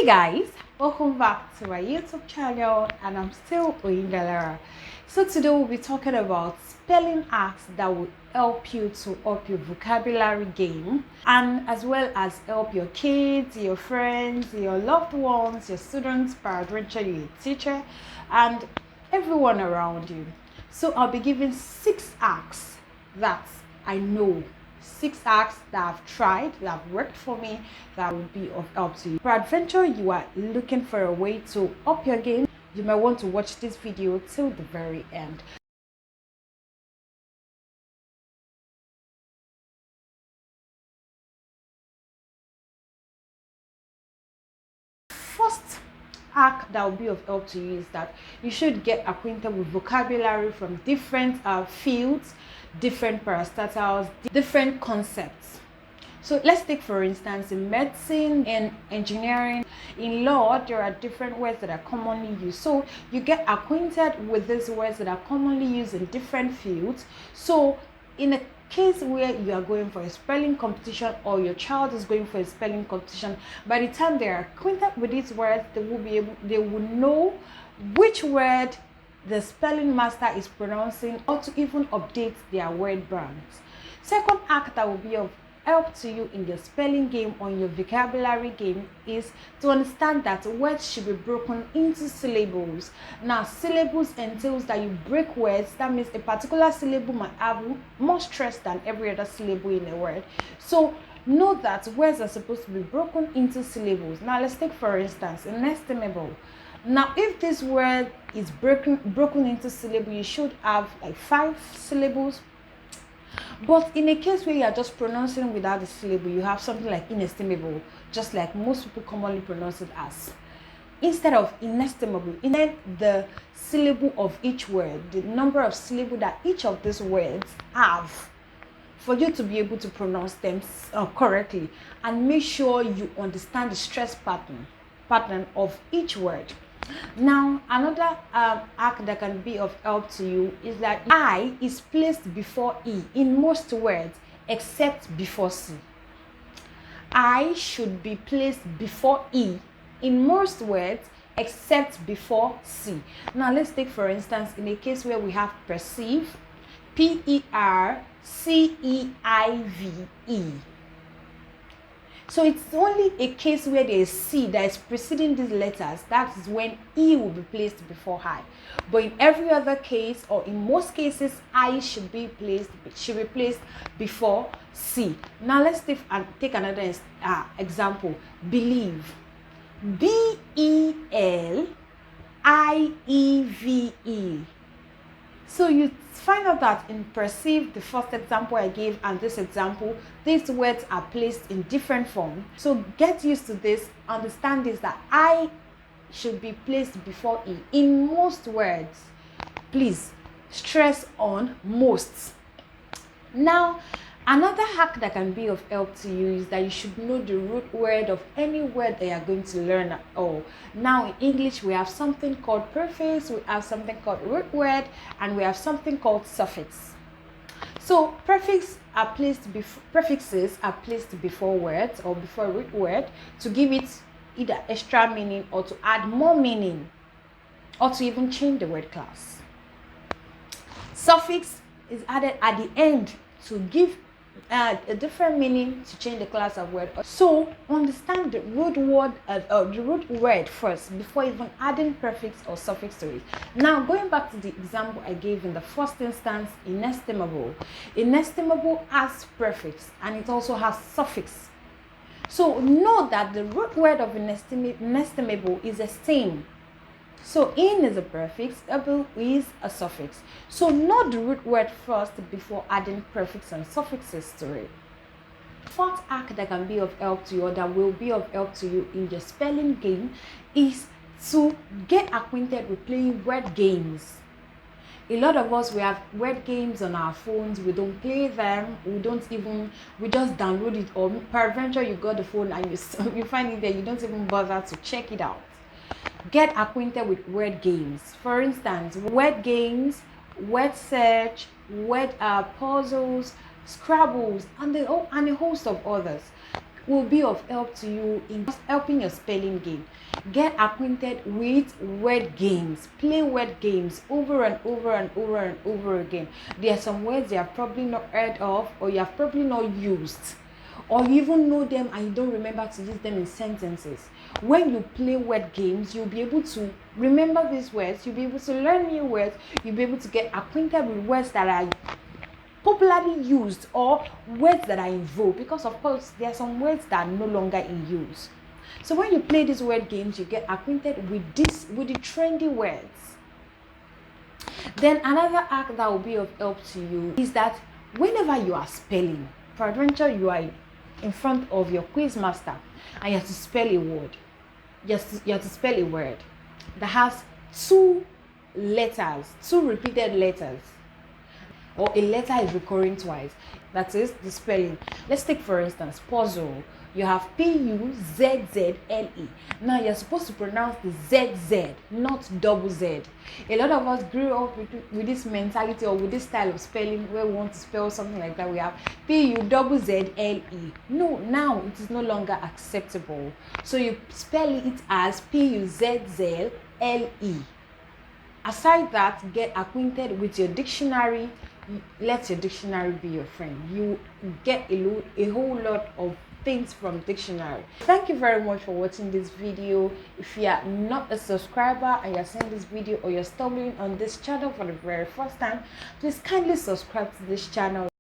Hey guys, welcome back to my YouTube channel, and I'm still Oyindalara. So today we'll be talking about spelling acts that will help you to up your vocabulary game, and as well as help your kids, your friends, your loved ones, your students, peradventure your teacher, and everyone around you. So I'll be giving 6 acts that I know, 6 acts that I've tried, that have worked for me, that will be of help to you. Peradventure you are looking for a way to up your game, you might want to watch this video till the very end. First hack that will be of help to you is that you should get acquainted with vocabulary from different fields, different parastatals, different concepts. So let's take, for instance, in medicine, in engineering, in law, there are different words that are commonly used. So you get acquainted with these words that are commonly used in different fields. So in a case where you are going for a spelling competition, or your child is going for a spelling competition, by the time they are acquainted with these words, they will know which word the spelling master is pronouncing, or to even update their word banks. Second hack that will be of help to you in your spelling game, on your vocabulary game, is to understand that words should be broken into syllables. Now, syllables entails that you break words. That means a particular syllable might have more stress than every other syllable in a word. So know that words are supposed to be broken into syllables. Now let's take, for instance, inestimable. Now if this word is broken into syllables, you should have like 5 syllables. But in a case where you are just pronouncing without the syllable, you have something like inestimable, just like most people commonly pronounce it as. Instead of inestimable, then the syllable of each word, the number of syllables that each of these words have, for you to be able to pronounce them correctly, and make sure you understand the stress pattern of each word. Now, another hack that can be of help to you is that I is placed before E in most words except before C. I should be placed before E in most words except before C. Now, let's take, for instance, in a case where we have perceive, Perceive. So it's only a case where there is C that is preceding these letters, that is when E will be placed before I. But in every other case, or in most cases, I should be placed before C. Now let's take another example. Believe. Believe. So you find out that in perceive, the first example I gave, and this example, these words are placed in different forms. So get used to this. Understand this, that I should be placed before E in most words. Please stress on most. Now, another hack that can be of help to you is that you should know the root word of any word that you are going to learn at all. Now, in English, we have something called prefix, we have something called root word, and we have something called suffix. So prefixes are placed before words or before root word to give it either extra meaning, or to add more meaning, or to even change the word class. Suffix is added at the end to give a different meaning, to change the class of word. So understand the root word first before even adding prefix or suffix to it. Now, going back to the example I gave in the first instance, inestimable. Inestimable has prefix and it also has suffix. So know that the root word of inestimable is esteem. So in is a prefix, able is a suffix. So know the root word first before adding prefix and suffixes to it. Fourth hack that can be of help to you, or that will be of help to you in your spelling game, is to get acquainted with playing word games. A lot of us, we have word games on our phones. We don't play them. We just download it, or peradventure you got the phone and you find it there. You don't even bother to check it out. Get acquainted with word games. For instance, word games, word search, word puzzles, Scrabbles, and a host of others. will be of help to you in helping your spelling game. Get acquainted with word games. Play word games over and over and over and over again. There are some words you have probably not heard of, or you have probably not used, or you even know them and you don't remember to use them in sentences. When you play word games, you'll be able to remember these words, you'll be able to learn new words, you'll be able to get acquainted with words that are popularly used or words that are in vogue, because of course there are some words that are no longer in use. So when you play these word games, you get acquainted with the trendy words. Then another hack that will be of help to you is that whenever you are spelling, for adventure, you are in front of your quiz master and you have to spell a word. You have to spell a word that has two repeated letters, or a letter is recurring twice. That is the spelling. Let's take for instance puzzle. You have P-U-Z-Z-L-E. Now you're supposed to pronounce the Z-Z, not double Z. A lot of us grew up with this mentality or with this style of spelling where we want to spell something like that. We have P-U-Z-Z-L-E. No, now it is no longer acceptable. So you spell it as P-U-Z-Z-L-E. Aside that, get acquainted with your dictionary. Let your dictionary be your friend. You get a whole lot of things from dictionary. Thank you very much for watching this video. If you are not a subscriber and you're seeing this video, or you're stumbling on this channel for the very first time, please kindly subscribe to this channel.